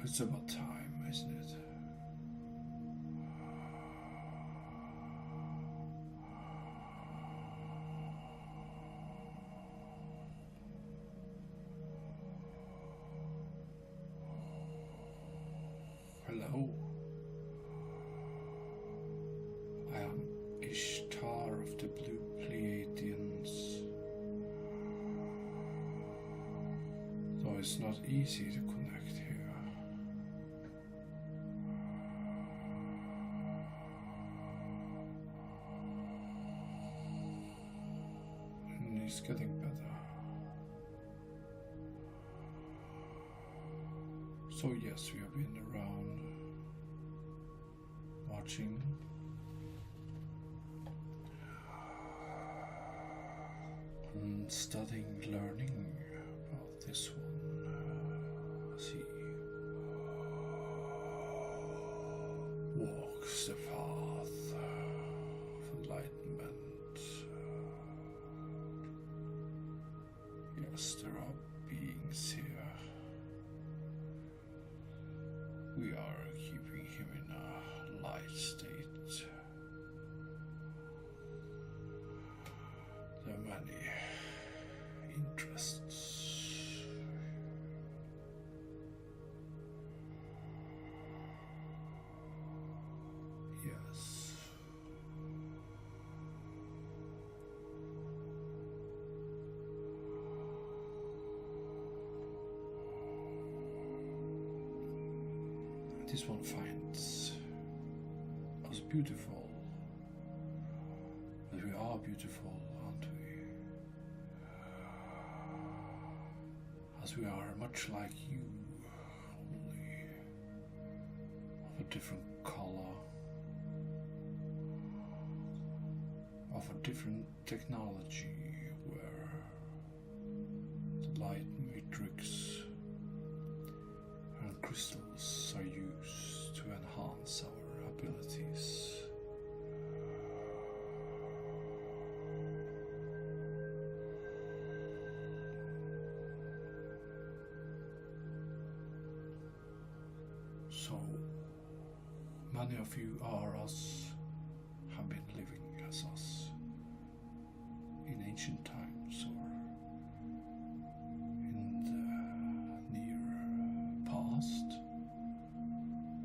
It's about time, isn't it? Hello. I am Ishtar of the Blue Pleiadians. Though it's not easy to connect here. And it's getting better. So yes, we have been around watching and studying, learning about this one as he walks the path of enlightenment. Yes, there are beings here. We are keeping him in a light state. There are many interests. Yes. This one finds us beautiful, but we are beautiful, aren't we? As we are much like you, only of a different color, of a different technology, where the light matrix and crystals are used to enhance our abilities. So many of you are us, have been living as us in ancient times or in the near past,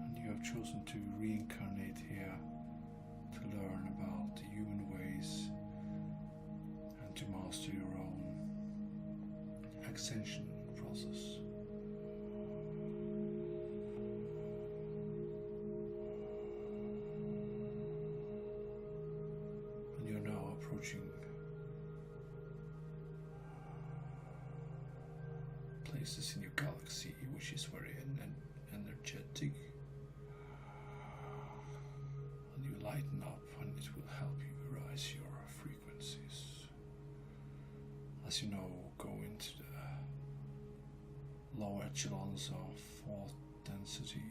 and you have chosen to reincarnate here to learn about the human ways and to master your own ascension process. And you're now approaching places in your galaxy which is very energetic, and you lighten up and it will help you rise your frequencies. As you know, go into the low echelons of thought density,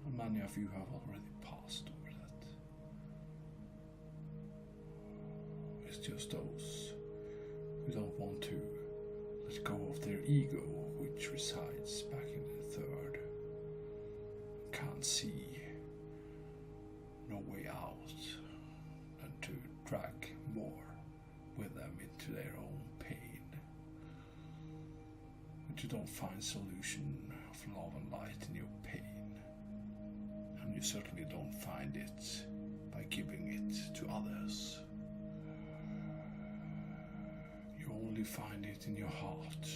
and many of you have already passed over that. It's just those who don't want to let go of their ego, which resides back in the third, can't see no way out than to drag more with them into their own pain. But you don't find solution of love and light in your pain, and you certainly don't find it by giving it to others. You only find it in your heart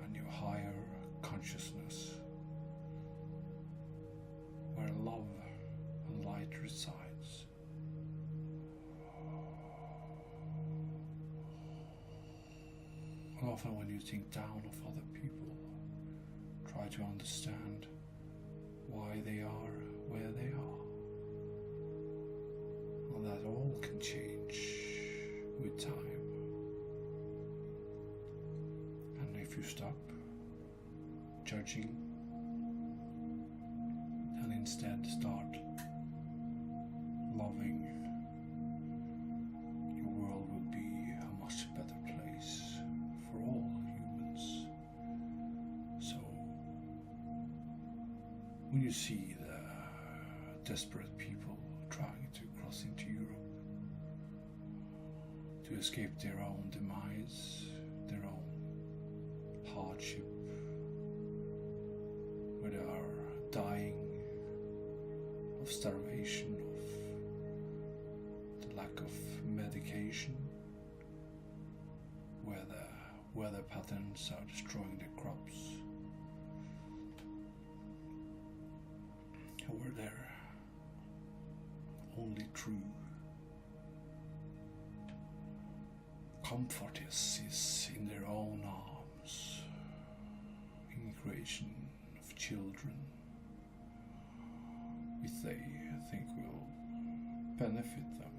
and your higher consciousness, where love and light resides. And often when you think down of other people, try to understand why they are where they are. And that all can change with time. And if you stop judging and instead start loving, your world will be a much better place for all humans. when you see the desperate people trying to cross into Europe to escape their own demise, their own hardship, where they are dying of starvation, of the lack of medication, where the weather patterns are destroying their crops, and where their only true comfort is in their own arms, in the creation of children, which they think will benefit them.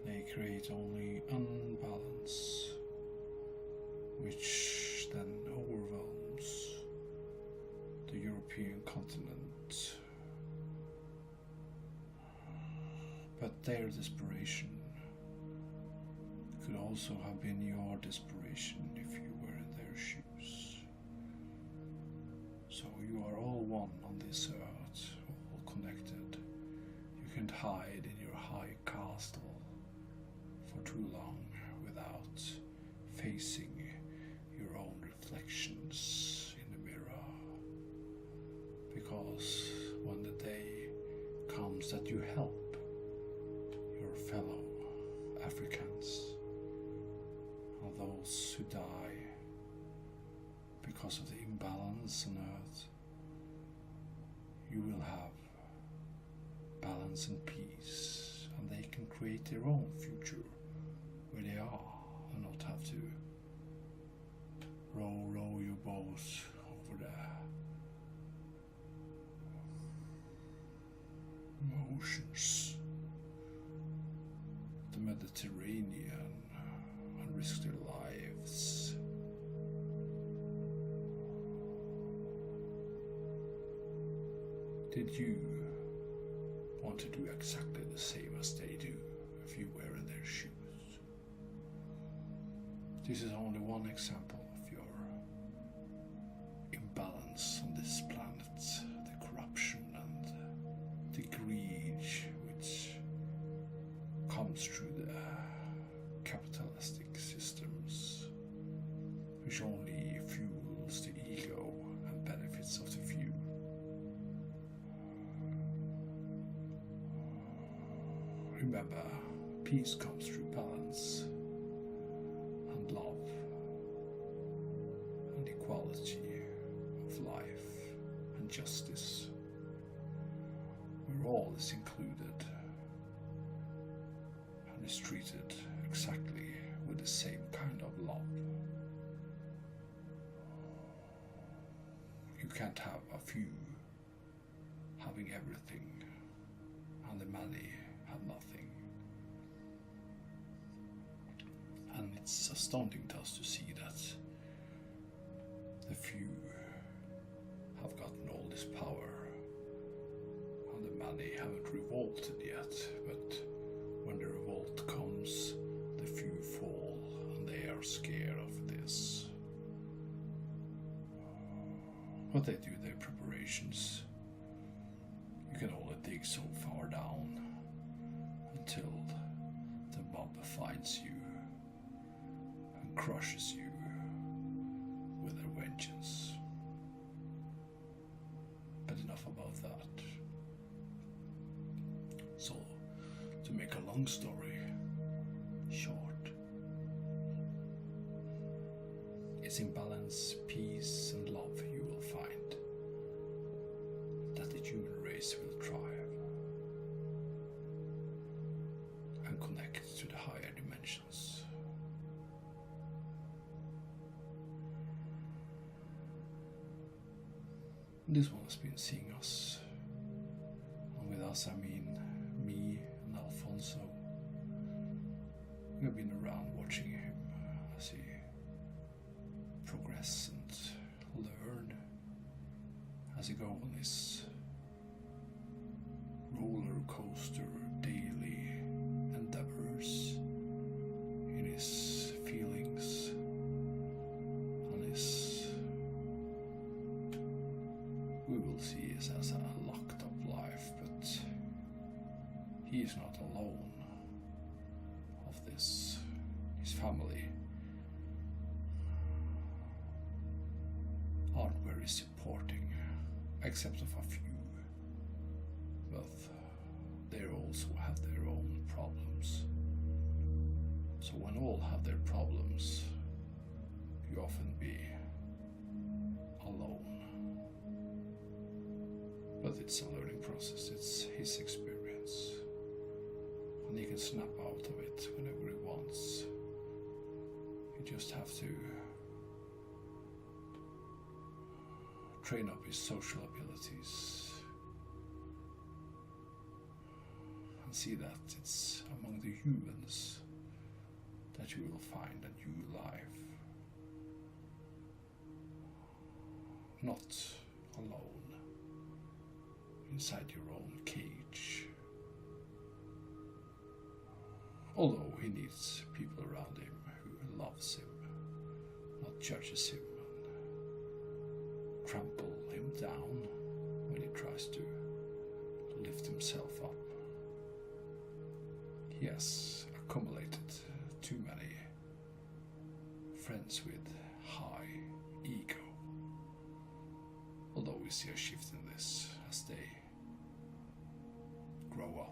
They create only unbalance, which then overwhelms the European continent. But their desperation could also have been your desperation if you were in their shoes. So you are all one on this earth, all connected. You can't hide in your high castle for too long without facing your own reflections in the mirror. Because when the day comes that you help your fellow Africans, or those who die because of the imbalance on earth, you will have balance and peace, and they can create their own future where they are and not have to row your boats over the oceans, the Mediterranean, and risk their lives. Did you want to do exactly the same as they do if you were in their shoes? This is only one example of your imbalance on this planet, the corruption and the greed which comes through the capitalistic systems, which only fuels the ego and benefits of the few. Remember, peace comes through balance and love and equality of life and justice, where all is included and is treated exactly with the same kind of love. You can't have a few having everything and the many have nothing. And it's astounding to us to see that the few have gotten all this power and the many haven't revolted yet, but when the revolt comes, the few fall and they are scared of this. But they do their preparations. You can only dig so far down until the mob finds you and crushes you with their vengeance. But enough about that. So, to make a long story short, it's in balance, peace and love you will find that the human race will thrive and connect to the higher dimensions. This one has been seeing us, and with us I mean me and Alfonso. We have been around watching him as he progress and learn, as he go on his roller coaster daily endeavors in his feelings and his he is not alone of this. His family aren't very supporting, except of a few. But they also have their own problems. So when all have their problems, you often be alone. But it's a learning process, it's his experience. And he can snap out of it whenever he wants. You just have to train up his social abilities and see that it's among the humans that you will find a new life. Not alone, inside your own cage. Although he needs people around him who loves him, not judges him and trample him down when he tries to lift himself up. He has accumulated too many friends with high ego. Although we see a shift in this as they grow up.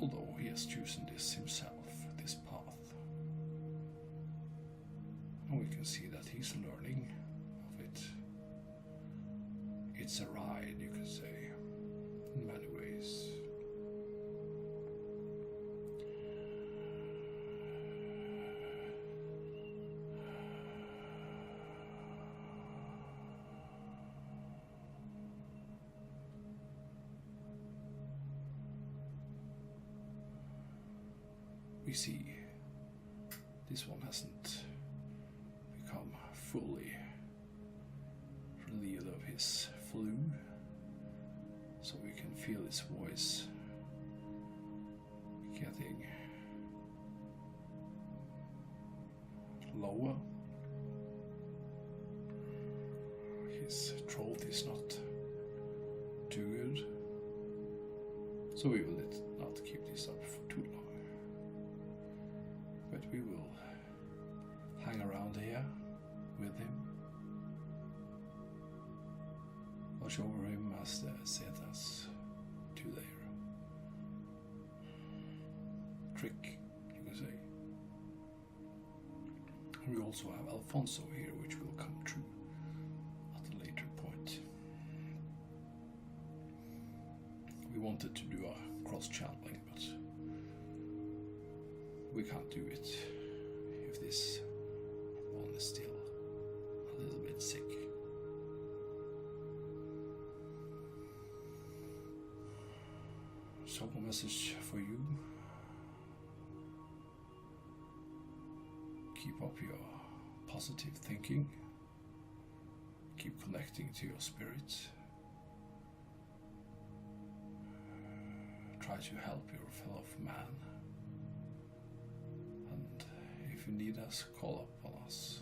Although he has chosen this himself, this path. And we can see that he's learning of it. It's a ride, you could say, in many ways. We see this one hasn't become fully relieved of his flu, so we can feel his voice getting lower. His throat is not too good, so we will not keep this up for too long. But we will hang around here with him. Watch over him as the Zetas do their trick, you can say. We also have Alfonso here, which will come true at a later point. We wanted to do a cross-channeling, but we can't do it if this one is still a little bit sick. So a message for you. Keep up your positive thinking. Keep connecting to your spirit. Try to help your fellow man. And if you need us, call up on us.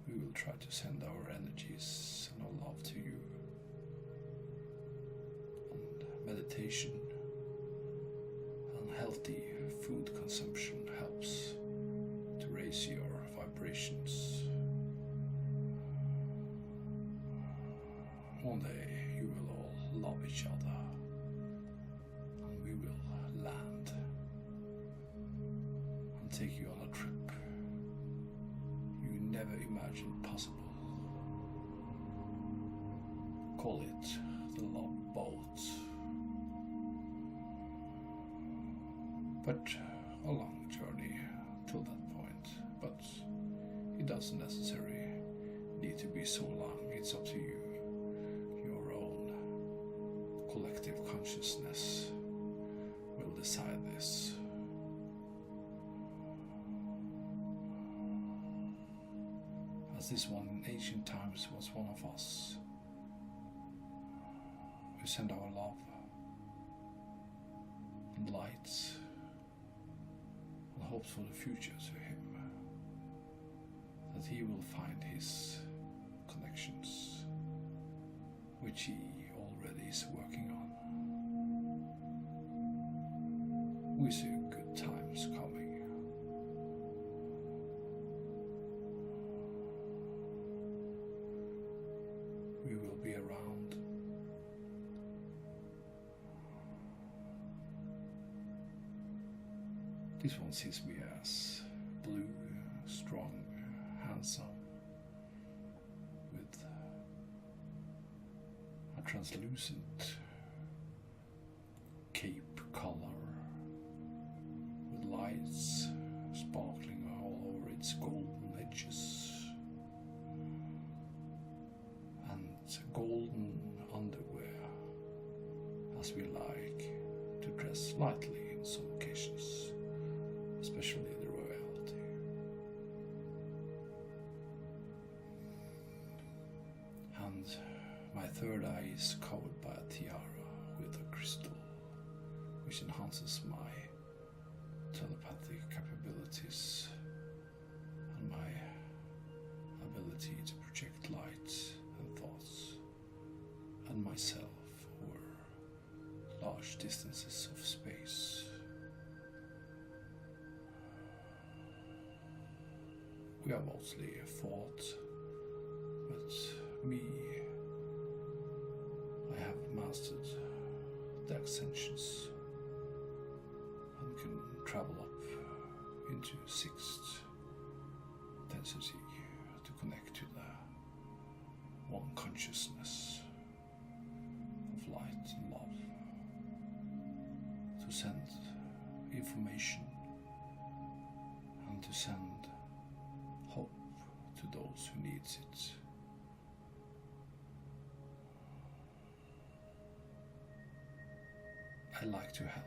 We will try to send our energies and our love to you. And meditation and healthy food consumption helps to raise your vibrations. One day you will all love each other, and we will land and take you on a trip you never imagined possible. Call it the Love Boat. But a long journey till that point, but it doesn't necessarily need to be so long. It's up to you. Your own collective consciousness will decide this. As this one in ancient times was one of us, we send our love and light and hopes for the future to him, that he will find his connections which he already is working on. We see good times coming. We will be around. This one sees me as blue, strong, handsome, with a translucent cape collar, with lights sparkling all over its golden edges, and golden underwear, as we like to dress lightly in some occasions, especially the royalty. And my third eye is covered by a tiara with a crystal, which enhances my telepathic capabilities and my ability to project light and thoughts and myself over large distances of space. We are mostly fought, but me, I have mastered the ascensions and can travel up into 6th density to connect to the one consciousness of light and love, to send information and to send hope to those who needs it. I like to help,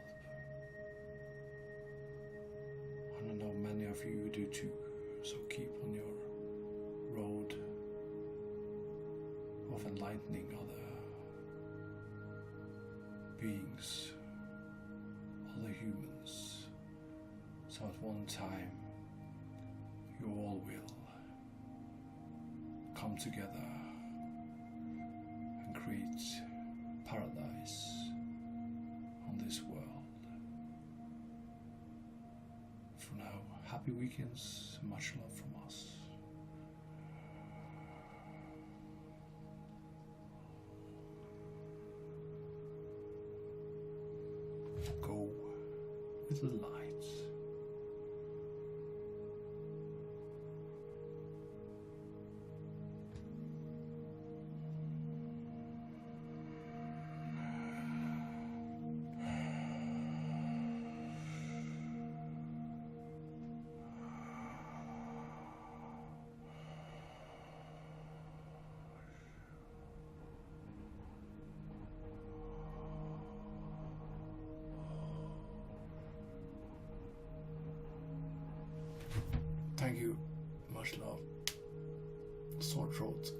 and I know many of you do too, so keep on your road of enlightening other beings, other humans, so at one time you all will come together and create paradise on this world. For now, happy weekends, much love from us. Go with the light. Thank you. Much love. Sore throat.